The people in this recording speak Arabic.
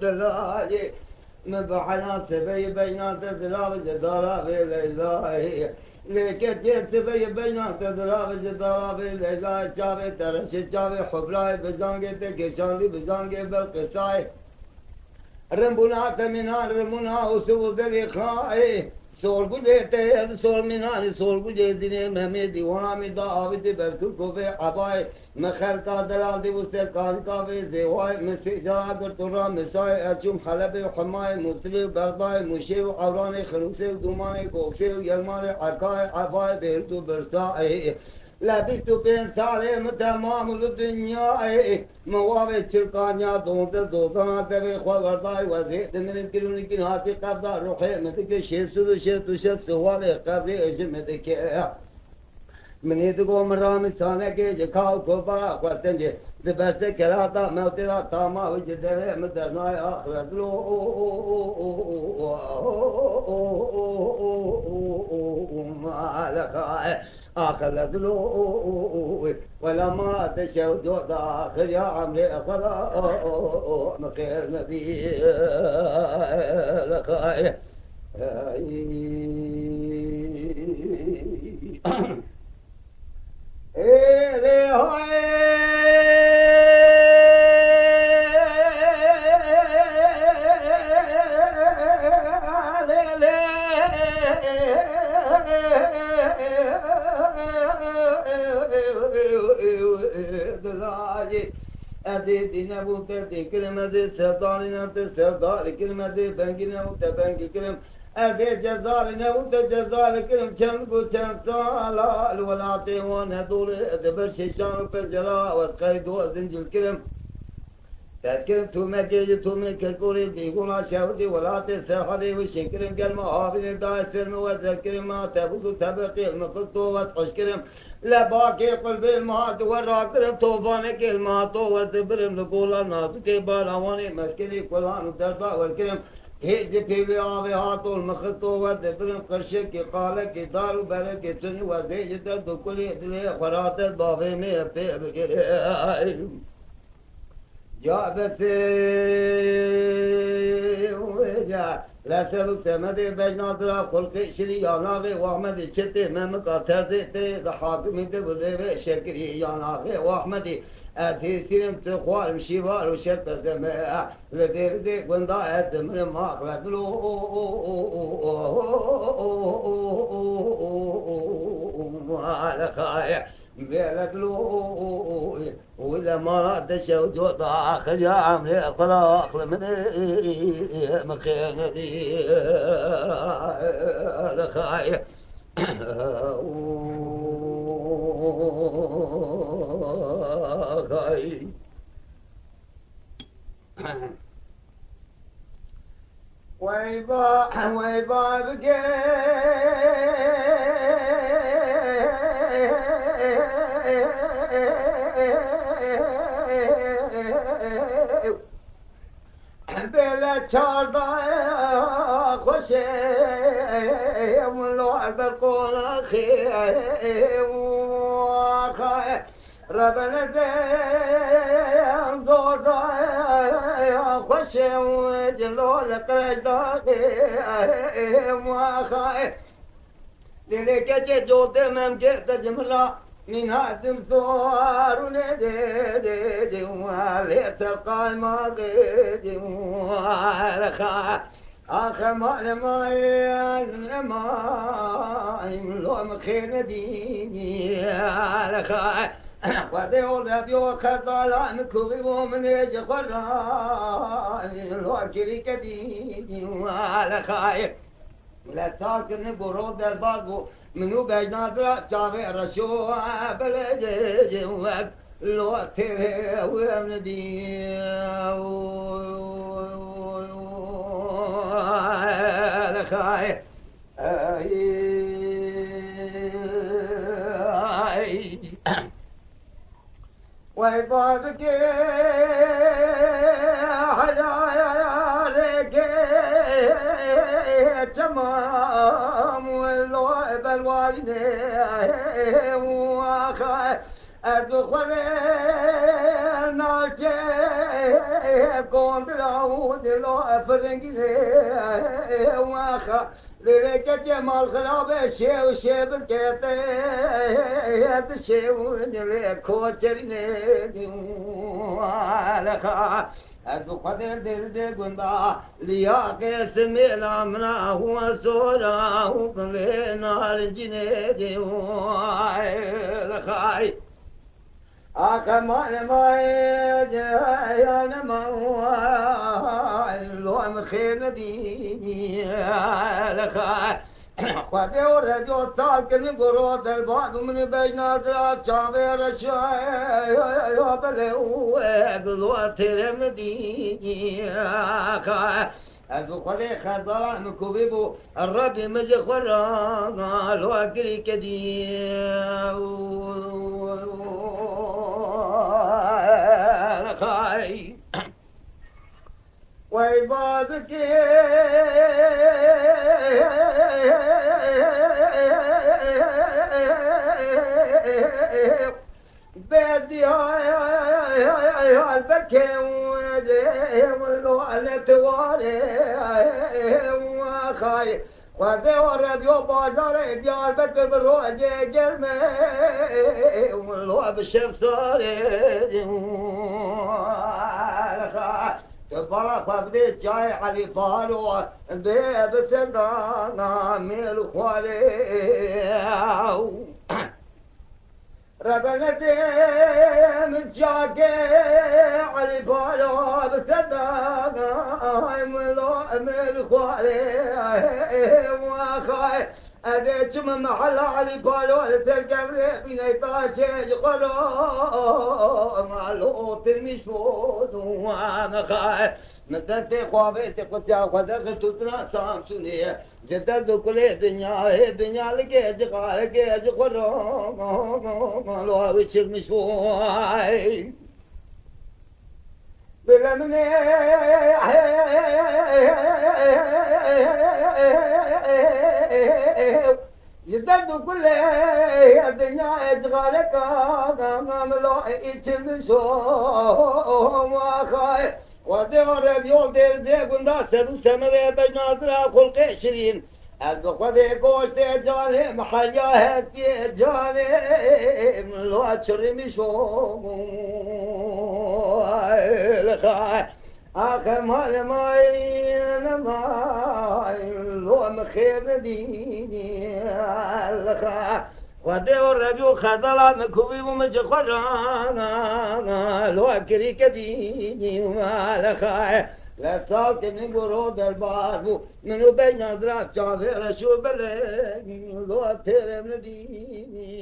دلاجي مبحنا سبي بينات دلاب جدارا بليلاي لكن سبي بينات دلاب جدارا بليلاي چاوي ترش چاوي خبراي بزانگي تكشاندي بزانگي بالقصاي رمبونا تمنا رمونا وسو دلي خاي sorgu dete sor minani sorgu jedine mehmet divana mi da aviti bertu kofe abay mekhar ka daladi uste kan ka ve zevay mesija dur tura mesai achum halabe humay musli bardai mushev avrani khruse dumane kofe yalmane arkay abay bertu bersa لبثت بين سالم تمام الدنيا موابع شركانيا دونتر دوتنا تبي خوارداي وزيت من الكلون كنهاتي قبضة روحي متك شيسو شيسو شيسو والي قبضة اجمتك من يدقو مرام سانه کے جکاو کوبا قوتنجي دبست كراتا موترا تاما وجدره مدرناي آخرت لو مالخاي آخرت له ولما تشو جودا آخر يا عمري أخلا مخير نبي لخاي إيه ادي دينا بوت كلمه دي سردارنا سردار كلمه دي بنجنا بنجي كلمه ادي جزارنا جزار كلمه كم كم صالا الولاتي وانا دول دبر شيشان في الجرا والقيد وزنجل كلمه تذكر تومه جيجي تومه كالكوري ديقونا شاودي ولاتي سرحدي وشكرم كلمه حافظ دايسر وذكر ما تبوك تبقي المخلطو وتحشكرم لباقي قلب المهات والراكرم توفاني كلمات وتبرم لقولا ناس كي باراواني مشكلي قرآن الدردا والكرم هيج في لعابي هاتو المخلطو وتبرم قرشك قالك دار وبرك تني وزيج دردو كل دلي خراتت بابي ميرتي بكري جابتي وجا لا سلو سمدي بجنادرا خلق شري ياناغي واحمدي شتي ممك اتردي تي حاكمي تبذي شكري ياناغي واحمدي اتي سيرم تخوار مشيوار وشرط زماء لدير دي قندا اتمر ماق لدلو على خايع بيلدلو وإذا ما تشو جوطا آخر يا عمري فلا أخل من مخينتي لخاي خاي ويبا بكي بلا چاردا خوشي ملو برقول خيم وخاي ربنا دودا خوشي وجلو لقردا خيم وخاي ليك جوت ممجه تجملا من هاتم ثوار ندي والي تلقى ما غيدي والخا آخر ما يملو مخير ديني الخا ودي ولا بيو خطالا نكوي ومن يجي قران لو كلي كديني والخا لا تاكن برو درباغو منو بجنادرا چاوي رشو بلجي وقت لو تيري ومن دي لخاي ويبارك حيالك تمام واللعب الوالدين وخاي أدخل النار كون دراود لو فرنجي واخا ليك جمال خلابه شيو شيب الكتاب شيو نلي كوتشرني لخا ادو قدر دل گندا لیا کے سمیلا منا ہوا سورا کلے نار جنے دیو لخائی آخا مان مائے جایان مائے لوم خیر دی لخائی خواتے اور جو سال کے نہیں گرو در بعد من بینا درا چاوے رشائے یا بلے ہوئے دلو تیرے مدی آخا ادو خلے خزان کوبیبو الرب مجي خرانا لو اكري كدي خاي ويبادك بدي هاي البكي ولو على توالي وخاي ودور راديو بازار ديال بكر بالروجي جرمي ولو بالشيف صاري تبارك فبدي جاي علي فالو بيب سندانا ميل خوالي ربنا من جاكي علي بالو بسدانا ميل خوالي واخاي أديت من محل علي بالو لترقب بين يطاشي يقولوا مالو ترميش فوز وانا خاي مدرتي خوابيتي قلت يا خدرت تتنا سامسوني جدد كل دنيا لقي جقال لقي جقولوا مالو ويشر مشواي بلا مني جدد كل الدنيا اشغالك مملو يتمشو واخاي ودور اليوم دي قندا سر سمري بنادرا خلق 20 البخدي قوت جاني محياه جاني ملو اتشرمشو لخاي آخر مال ماي لو مخير ديني لخا ودور رجو خضلا مكوبي ومجخرانا لو أكريك ديني لخا لا صالت من برود الباس منو بين أدراك شافي رشو بلي لو أترم ديني